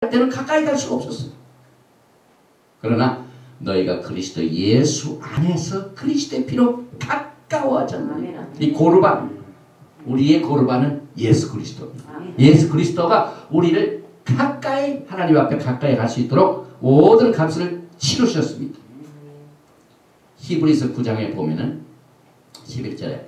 때는 가까이 갈 수가 없었어요. 그러나 너희가 그리스도 예수 안에서 그리스도의 피로 가까워졌느니라. 이 고르반, 우리의 고르반은 예수 그리스도입니다. 예수 그리스도가 우리를 가까이, 하나님 앞에 가까이 갈 수 있도록 모든 값을 치르셨습니다. 히브리서 9장에 보면은 11절에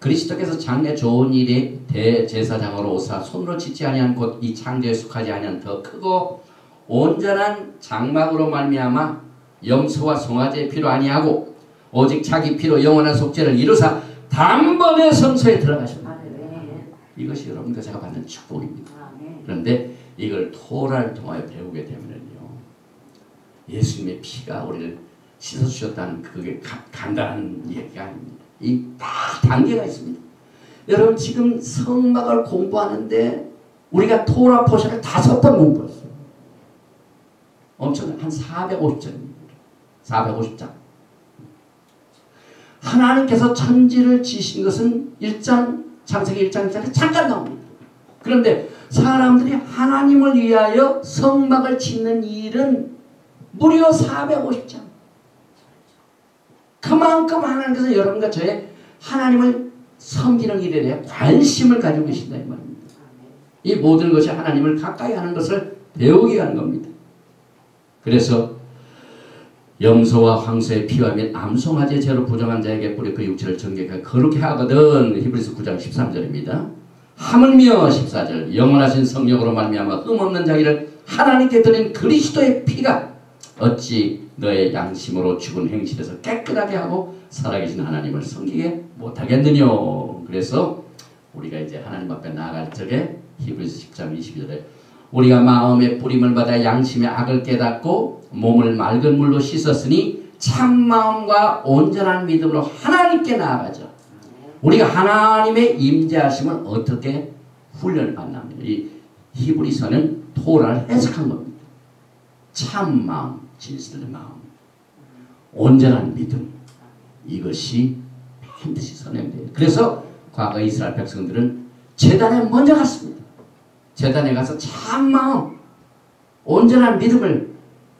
그리스도께서 장래 좋은 일에 대제사장으로 오사 손으로 짓지 아니한 곧 이 창조에 속하지 아니한 더 크고 온전한 장막으로 말미암아 염소와 송아지의 피로 아니하고 오직 자기 피로 영원한 속죄를 이루사 단번에 성소에 들어가셨다. 이것이 여러분과 제가 받는 축복입니다. 그런데 이걸 토라를 통하여 배우게 되면요, 예수님의 피가 우리를 씻어주셨다는 그게 간단한 얘기가 아닙니다. 이 딱 단계가 있습니다. 여러분 지금 성막을 공부하는데 우리가 토라 포션을 5번 공부했어요. 엄청 한 450장입니다. 450장. 하나님께서 천지를 지으신 것은 창세기 1장 1절에 잠깐 나옵니다. 그런데 사람들이 하나님을 위하여 성막을 짓는 일은 무려 450장. 그만큼 하나님께서 여러분과 저의 하나님을 섬기는 일에 대해 관심을 가지고 계신다 이 말입니다. 이 모든 것이 하나님을 가까이 하는 것을 배우게 하는 겁니다. 그래서 염소와 황소의 피와 및 암송아지의 죄로 부정한 자에게 뿌려 그 육체를 정결하게 거룩해 하거든. 히브리서 9장 13절입니다. 하물며 14절 영원하신 성령으로 말미암아 흠없는 자기를 하나님께 드린 그리스도의 피가 어찌 너의 양심으로 죽은 행실에서 깨끗하게 하고 살아계신 하나님을 섬기게 못하겠느뇨. 그래서 우리가 이제 하나님 앞에 나아갈 적에 히브리서 10장 22절에 우리가 마음의 뿌림을 받아 양심의 악을 깨닫고 몸을 맑은 물로 씻었으니 참마음과 온전한 믿음으로 하나님께 나아가죠. 우리가 하나님의 임재하심을 어떻게 훈련을 받나요? 이 히브리서는 토라를 해석한 겁니다. 참마음, 진실의 마음, 온전한 믿음, 이것이 반드시 선행돼요. 그래서 과거 이스라엘 백성들은 제단에 먼저 갔습니다. 제단에 가서 참마음, 온전한 믿음을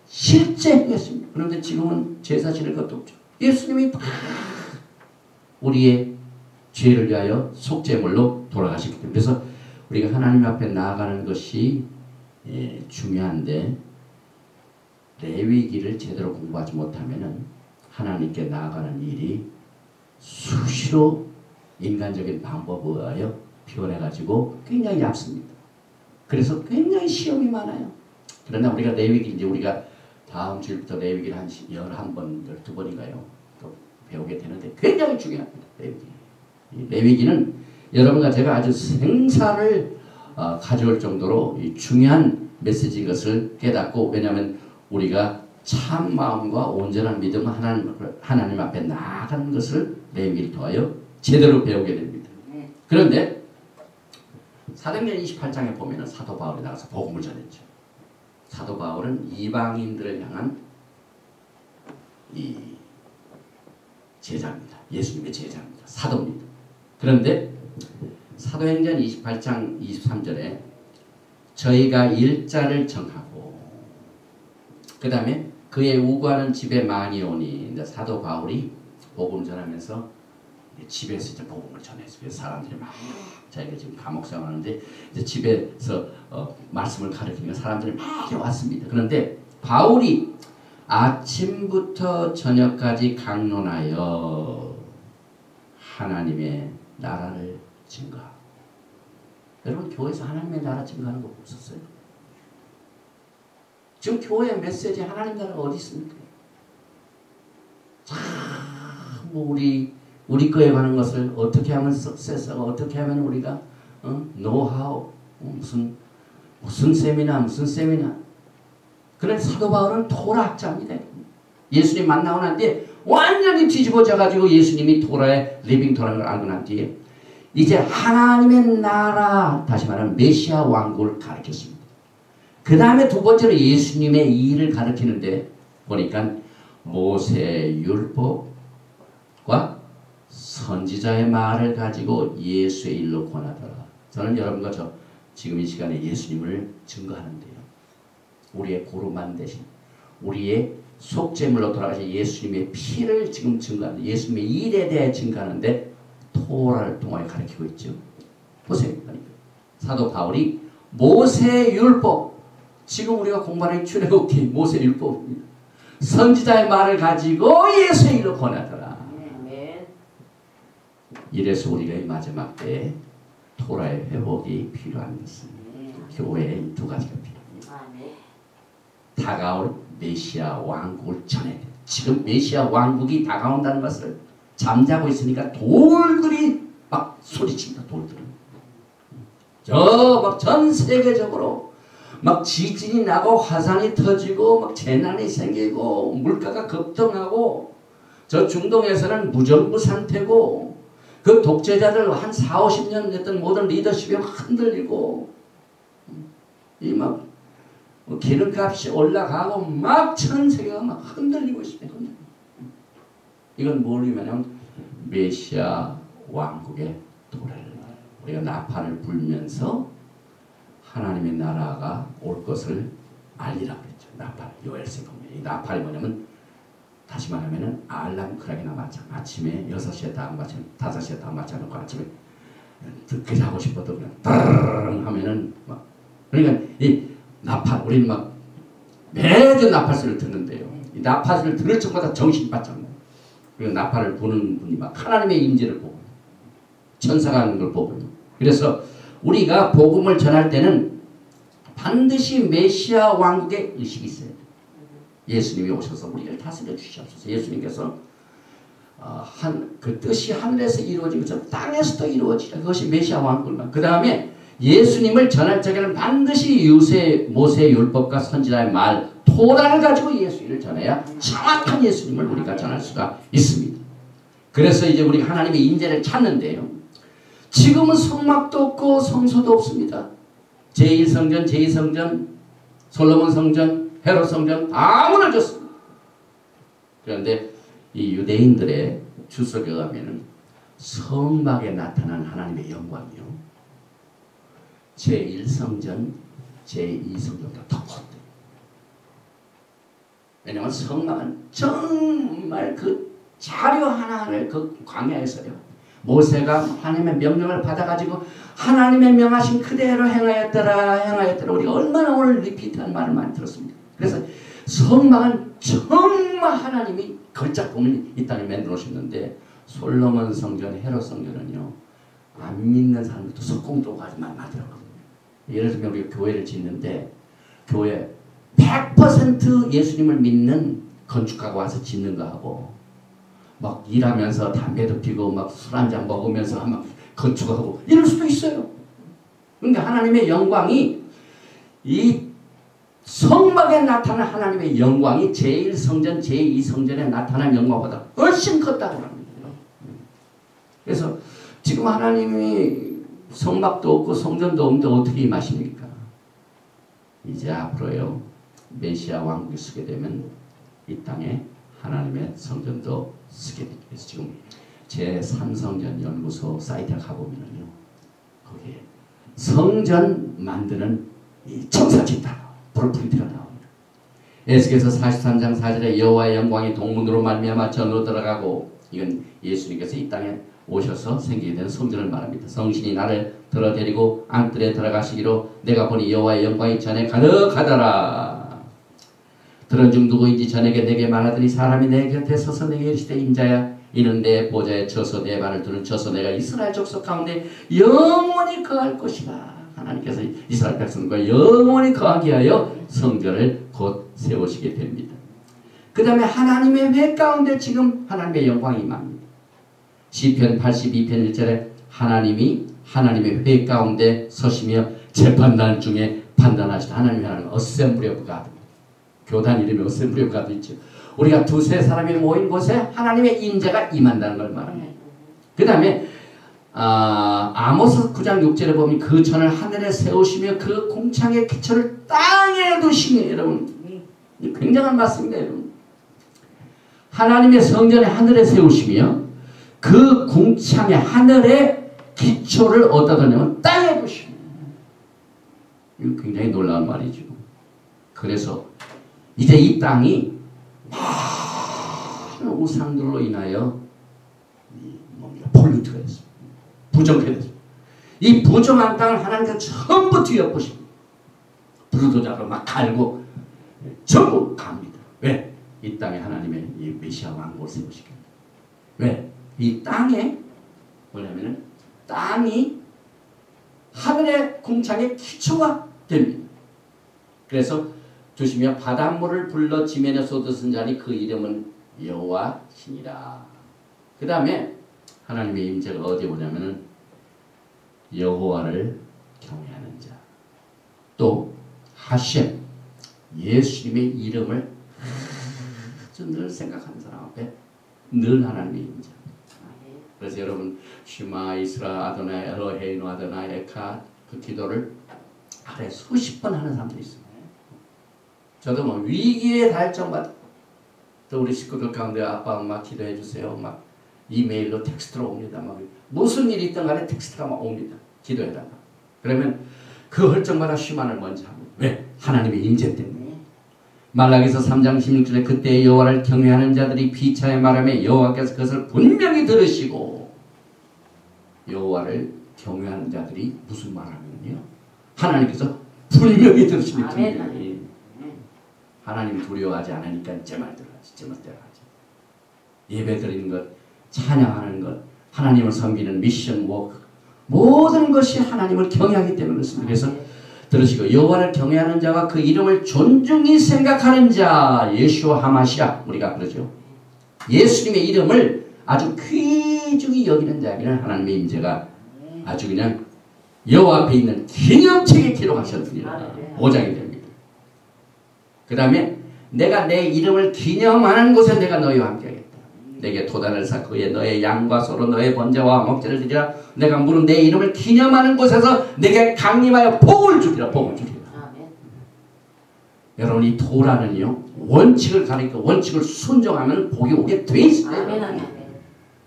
실제 행했습니다. 그런데 지금은 제사 지낼 것도 없죠. 예수님이 우리의 죄를 위하여 속죄물로 돌아가셨기 때문에, 그래서 우리가 하나님 앞에 나아가는 것이 중요한데 레위기를 제대로 공부하지 못하면은 하나님께 나아가는 일이 수시로 인간적인 방법에 의하여 변해가지고 굉장히 얇습니다. 그래서 굉장히 시험이 많아요. 그러나 우리가 레위기, 이제 우리가 다음 주일부터 레위기를 한 11번, 12번인가요? 또 배우게 되는데 굉장히 중요합니다. 레위기. 이 레위기는 여러분과 제가 아주 생사를 가져올 정도로 중요한 메시지인 것을 깨닫고, 왜냐하면 우리가 참 마음과 온전한 믿음으로 하나님 앞에 나아가는 것을 레위기를 통하여 제대로 배우게 됩니다. 그런데 사도행전 28장에 보면 사도 바울이 나가서 복음을 전했죠. 사도 바울은 이방인들을 향한 이 제자입니다. 예수님의 제자입니다. 사도입니다. 그런데 사도행전 28장 23절에 저희가 일자를 정하고 그 다음에 그의 우고하는 집에 많이 오니, 이제 사도 바울이 복음 전하면서 집에서 이제 복음을 전했어요. 그래서 사람들이 막 자기가 지금 감옥 생활하는데 이제 집에서 말씀을 가르치니까 사람들이 많이 왔습니다. 그런데 바울이 아침부터 저녁까지 강론하여 하나님의 나라를 증거하고. 여러분 교회에서 하나님의 나라 증거하는 거 없었어요? 지금 교회의 메시지 하나님 나라가 어디 있습니까? 참 우리 거에 관한 것을 어떻게 하면 석세스가, 어떻게 하면 우리가 노하우, 무슨 세미나. 그런데 사도 바울은 토라학자입니다. 예수님 만나고 난 뒤에 완전히 뒤집어져 가지고 예수님이 토라의 리빙 토라는 걸 알고 난 뒤에 이제 하나님의 나라, 다시 말하면 메시아 왕국을 가르쳤습니다. 그 다음에 두 번째로 예수님의 일을 가르치는데 보니까 모세의 율법과 선지자의 말을 가지고 예수의 일로 권하더라. 저는 여러분과 지금 이 시간에 예수님을 증거하는데요. 우리의 고루만 대신 우리의 속죄물로 돌아가신 예수님의 피를 지금 증거하는 예수님의 일에 대해 증거하는데 토라를 통하여 가르치고 있죠. 보세요. 사도 바울이 모세율법, 지금 우리가 공부하는 출애굽기 모세율법입니다. 선지자의 말을 가지고 예수의 일로 권하더라. 이래서 우리가 이 마지막 때에 토라의 회복이 필요한 것은 교회에 두 가지가 필요합니다. 다가올 메시아 왕국을 전해야 돼. 지금 메시아 왕국이 다가온다는 것을 잠자고 있으니까 돌들이 막 소리칩니다. 돌들은. 저 막 전 세계적으로 막 지진이 나고 화산이 터지고 막 재난이 생기고 물가가 급등하고 저 중동에서는 무정부 상태고 그 독재자들 한 4, 50년 됐던 모든 리더십이 흔들리고 이 막 기름값이 올라가고 막 전 세계가 막 흔들리고 있습니다. 이건 뭐냐면 메시아 왕국의 도래를 우리가 나팔을 불면서 하나님의 나라가 올 것을 알리라고 했죠. 나팔, 요엘서 보면 이 나팔이 뭐냐면 다시 말하면은 알람 크락이나 마찬 아침에 6시에 다 마찬 5시에 다 맞춰놓고 아침에 듣기 하고 싶어도 그냥 따르릉 하면은 막 그러니까 이 나팔 우리는 막 매주 나팔 소리를 듣는데요. 이 나팔 소리를 들을 적마다 정신이 바짝 나요. 그리고 나팔을 부는 분이 막 하나님의 임재를 보고 천사가 하는 걸 보고 그래서 우리가 복음을 전할 때는 반드시 메시아 왕국의 의식이 있어요. 예수님이 오셔서 우리를 다스려 주시옵소서. 예수님께서 그 뜻이 하늘에서 이루어진 것처럼 땅에서도 이루어지라. 그것이 메시아 왕국입니다. 그 다음에 예수님을 전할 적에는 반드시 모세의 율법과 선지자의 말 토라를 가지고 예수님을 전해야 정확한 예수님을 우리가 전할 수가 있습니다. 그래서 이제 우리가 하나님의 인재를 찾는데요. 지금은 성막도 없고 성소도 없습니다. 제1성전, 제2성전, 솔로몬 성전, 헤롯 성전 다 무너졌습니다. 그런데 이 유대인들의 주석에 가면은 성막에 나타난 하나님의 영광이요. 제1성전, 제2성전보다 더 컸대요. 왜냐하면 성막은 정말 그 자료 하나하나를 그 광야에서요. 모세가 하나님의 명령을 받아가지고 하나님의 명하신 그대로 행하였더라. 우리가 얼마나 오늘 리피트한 말을 많이 들었습니다. 그래서 성막은 정말 하나님이 걸작품을 이 땅에 만들어 오셨는데 솔로몬 성전, 헤롯 성전은요. 안 믿는 사람들도 석공도 가지만 만들었거든요. 예를 들면 우리가 교회를 짓는데 교회 100% 예수님을 믿는 건축가가 와서 짓는 거하고 막 일하면서 담배도 피고 막 술 한잔 먹으면서 막 건축하고 이럴 수도 있어요. 그러니까 하나님의 영광이 이 성막에 나타난 하나님의 영광이 제1성전, 제2성전에 나타난 영광보다 훨씬 컸다고 합니다. 그래서 지금 하나님이 성막도 없고 성전도 없는데 어떻게 임하십니까? 이제 앞으로요. 메시아 왕국이 서게 되면 이 땅에 하나님의 성전도 쓰게 됩니다. 그래서 지금 제3성전 연구소 사이트에 가보면요. 거기에 성전 만드는 이 청사진다. 브루프린트가 나옵니다. 에스겔서 43장 4절에 여호와의 영광이 동문으로 말미암아 전으로 들어가고 이건 예수님께서 이 땅에 오셔서 생기게 된 성전을 말합니다. 성신이 나를 들어데리고 안뜰에 들어가시기로 내가 보니 여호와의 영광이 전에 가득하더라. 들은 중 누구인지 전에게 내게 말하더니 사람이 내 곁에 서서 내게 이르시되 인자야 이는 내 보좌에 쳐서 내 발을 두는 쳐서 내가 이스라엘 족속 가운데 영원히 거할 것이다. 하나님께서 이스라엘 백성과 영원히 거하게 하여 성전을 곧 세우시게 됩니다. 그 다음에 하나님의 회 가운데 지금 하나님의 영광이 임합니다. 시편 82편 1절에 하나님이 하나님의 회 가운데 서시며 재판단 중에 판단하시다. 하나님은 어셈블리 오브 갓. 교단 이름이 어셈블리 오브 갓도 있죠. 우리가 두세 사람이 모인 곳에 하나님의 인재가 임한다는 걸 말합니다. 그 다음에 아모스 9장 6절에 보면 그 전을 하늘에 세우시며 그 궁창의 기초를 땅에 두시며 여러분 굉장한 말씀입니다. 여러분. 하나님의 성전에 하늘에 세우시며 그 궁창의 하늘의 기초를 어디다 두냐면 땅에 두시며 이거 굉장히 놀라운 말이죠. 그래서 이제 이 땅이 많은 우상들로 인하여 폴루트가 됐습니다. 부정하게 됐습니다. 이 부정한 땅을 하나님께서 전부 뒤엎으십니다. 불도자로 막 갈고 전부 갑니다. 왜? 이 땅에 하나님의 이 메시아 왕국을 세우시기 위해. 왜? 이 땅에 뭐냐면은 땅이 하늘의 궁창의 기초가 됩니다. 그래서 조심히야 바닷물을 불러 지면에 쏟으신 자니 그 이름은 여호와시니라. 그 다음에 하나님의 임재가 어디에 오냐면은 여호와를 경외하는 자, 또 하셴 예수님의 이름을 늘 생각하는 사람 앞에 늘 하나님의 임재. 그래서 여러분 슈마 이스라 아도나이 엘로헤이노 아도나이 에카 그 기도를 하루에 수십 번 하는 사람들이 있습니다. 저도 뭐 위기에 달정받 또 우리 식구들 가운데 아빠 엄마 기도해 주세요 막 이메일로 텍스트로 옵니다. 막 무슨 일이 있든 간에 텍스트가 막 옵니다. 기도해달라. 그러면 그 헐정마다 슈만을 먼저 합니다. 왜? 하나님의 임재 때문에. 말라기서 3장 16절에 그때 여호와를 경외하는 자들이 비차의 말하며 여호와께서 그것을 분명히 들으시고. 여호와를 경외하는 자들이 무슨 말하면요? 하나님께서 분명히 들으시는 분명히. 하나님 두려워하지 않으니까 제 말 들어가지. 제 말 들어가지. 예배 드리는 것, 찬양하는 것, 하나님을 섬기는 미션 워크 모든 것이 하나님을 경외하기 때문에 그렇습니다. 그래서 들으시고 여호와를 경외하는 자와 그 이름을 존중히 생각하는 자 예수와 하마시아 우리가 그러죠. 예수님의 이름을 아주 귀중히 여기는 자에게는 하나님의 임재가 아주 그냥 여호와 앞에 있는 기념책에 기록하셨습니다. 보장이 됩니다. 그 다음에 내가 내 이름을 기념하는 곳에 내가 너희와 함께 하겠다. 내게 도단을 쌓고 너의 양과 소로 너의 번제와 먹제를 드리라. 내가 물은 내 이름을 기념하는 곳에서 내게 강림하여 복을 주리라. 복을 주리라. 여러분 이 토라는요 원칙을 가리켜 원칙을 순종하면 복이 오게 돼 있어요.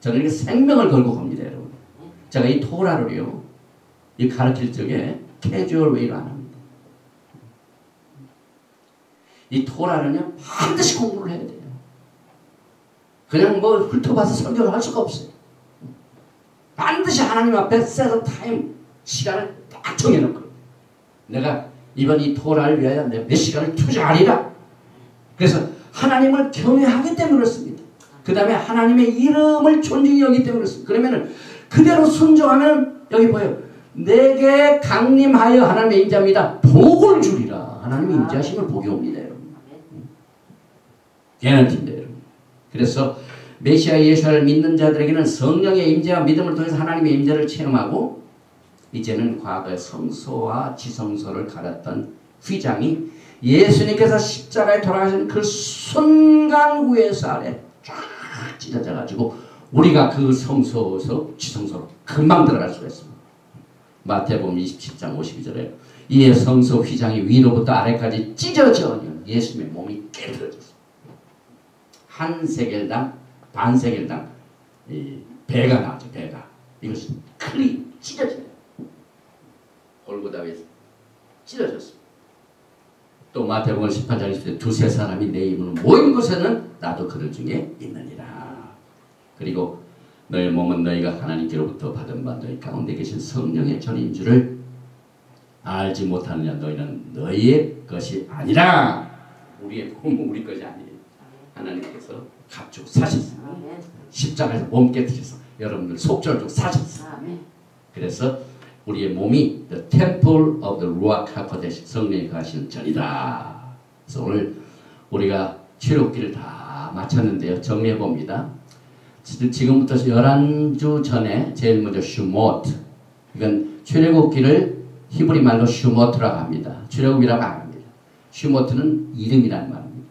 저는 이렇게 생명을 걸고 갑니다. 여러분 제가 이 토라를요 이 가르칠 적에 캐주얼 웨이로 안 합니다. 이 토라는요 반드시 공부를 해야 돼요. 그냥 뭐 훑어봐서 설교를 할 수가 없어요. 반드시 하나님 앞에 셋업 타임 시간을 딱 정해놓고 내가 이번 이 토라를 위하여 내 몇 시간을 투자하리라. 그래서 하나님을 경외하기 때문에 그렇습니다. 그 다음에 하나님의 이름을 존중히 여기기 때문에 그렇습니다. 그러면 그대로 순종하면 여기 보여요. 내게 강림하여 하나님의 임재합니다. 복을 주리라. 하나님의 임재하시면 복이 옵니다. 여러분. 개런티인데 여러분. 그래서 메시아 예수를 믿는 자들에게는 성령의 임재와 믿음을 통해서 하나님의 임재를 체험하고 이제는 과거의 성소와 지성소를 가렸던 휘장이 예수님께서 십자가에 돌아가신 그 순간 후에서 아래 쫙 찢어져 가지고 우리가 그 성소에서 지성소로 금방 들어갈 수가 있습니다. 마태복음 27장 52절에 이에 성소 휘장이 위로부터 아래까지 찢어져 예수님의 몸이 깨트려졌습니다. 한 세겔당 반 세겔당 배가 나오죠. 배가 이것이 클이 찢어져요. 골고다에서 찢어졌습니다. 또 마태복음 18장 20절에 두세 사람이 내 이름으로 모인 곳에는 나도 그들 중에 있느니라. 그리고 너의 몸은 너희가 하나님께로부터 받은 바 너희 가운데 계신 성령의 전인 줄을 알지 못하느냐. 너희는 너희의 것이 아니라. 우리의 몸은 우리 것이 아니에요. 하나님께서 값주고 사셨어요. 십자가에서 몸 깨뜨려서 여러분들 속절주고 사셨어요. 그래서 우리의 몸이 the temple of the Ruach HaKodesh 성령이 거하시는 전이다. 그래서 오늘 우리가 출애굽기를 다 마쳤는데요. 정리해 봅니다. 지금부터 11주 전에 제일 먼저 슈모트, 이건 출애굽기를 히브리 말로 슈모트라고 합니다. 출애굽이라고 안 합니다. 슈모트는 이름이라는 말입니다.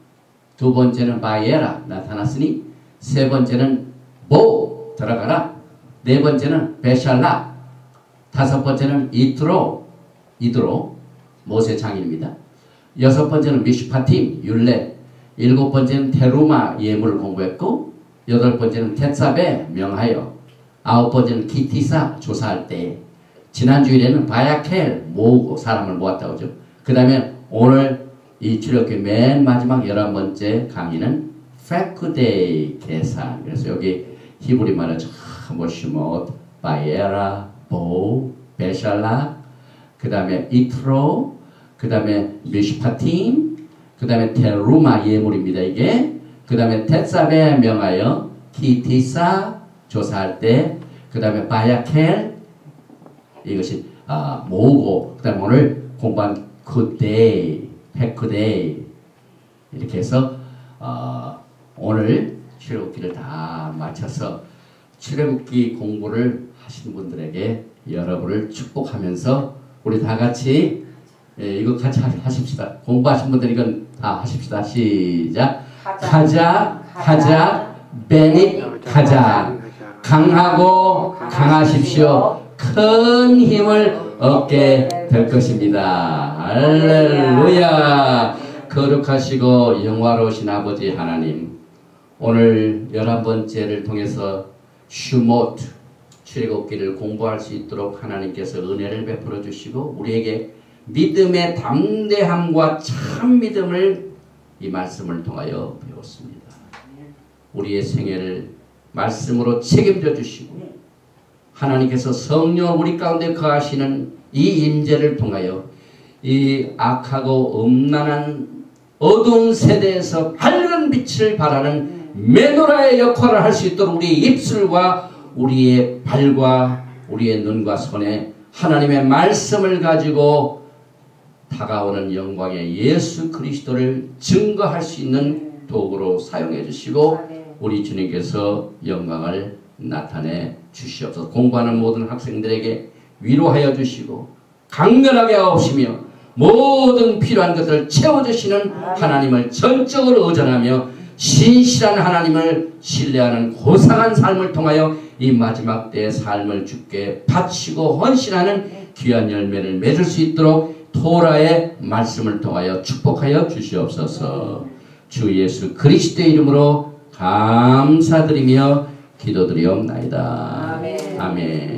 두 번째는 바이에라 나타났으니, 세 번째는 보 들어가라, 네 번째는 베샬라, 다섯 번째는 이드로 모세 장인입니다. 여섯 번째는 미슈파팀 율례, 일곱 번째는 테루마 예물을 공부했고, 여덟 번째는 텟사베 명하여, 아홉 번째는 기티사 조사할 때, 지난주일에는 바야켈 모으고 사람을 모았다고 하죠. 그 다음에 오늘 이 출애굽기 맨 마지막 11번째 강의는 페크데이 계산. 그래서 여기 히브리 말은 뭐 슈못, 바이에라, 보, 베샬라, 그 다음에 이트로, 그 다음에 미슈파팀, 그 다음에 테루마 예물입니다. 이게 그 다음에 텟사베 명하여 키티사 조사할 때, 그 다음에 바야켈 이것이 모으고, 그 다음에 오늘 공부한 쿠데이, 페크데이 이렇게 해서 오늘 출애굽기를 다 마쳐서 출애굽기 공부를 하신 분들에게 여러분을 축복하면서 우리 다 같이 이거 같이 하십시다. 공부하신 분들 이건 다 하십시다. 시작. 가자, 베닛 가자. 강하고 강하십시오. 큰 힘을 얻게 될 것입니다. 할렐루야. 거룩하시고 영화로우신 아버지 하나님, 오늘 11번째를 통해서 슈모트 출애굽기를 공부할 수 있도록 하나님께서 은혜를 베풀어 주시고 우리에게 믿음의 담대함과 참 믿음을 이 말씀을 통하여 배웠습니다. 우리의 생애를 말씀으로 책임져 주시고 하나님께서 성령 우리 가운데 거하시는 이 임재를 통하여 이 악하고 음란한 어두운 세대에서 밝은 빛을 발하는 메노라의 역할을 할 수 있도록 우리의 입술과 우리의 발과 우리의 눈과 손에 하나님의 말씀을 가지고 다가오는 영광의 예수 그리스도를 증거할 수 있는 도구로 사용해 주시고 우리 주님께서 영광을 나타내 주시옵소서. 공부하는 모든 학생들에게 위로하여 주시고 강건하게 하옵시며 모든 필요한 것들을 채워주시는 하나님을 전적으로 의존하며 신실한 하나님을 신뢰하는 고상한 삶을 통하여 이 마지막 때의 삶을 주께 바치고 헌신하는 귀한 열매를 맺을 수 있도록 토라의 말씀을 통하여 축복하여 주시옵소서. 주 예수 그리스도의 이름으로 감사드리며 기도드리옵나이다. 아멘. 아멘.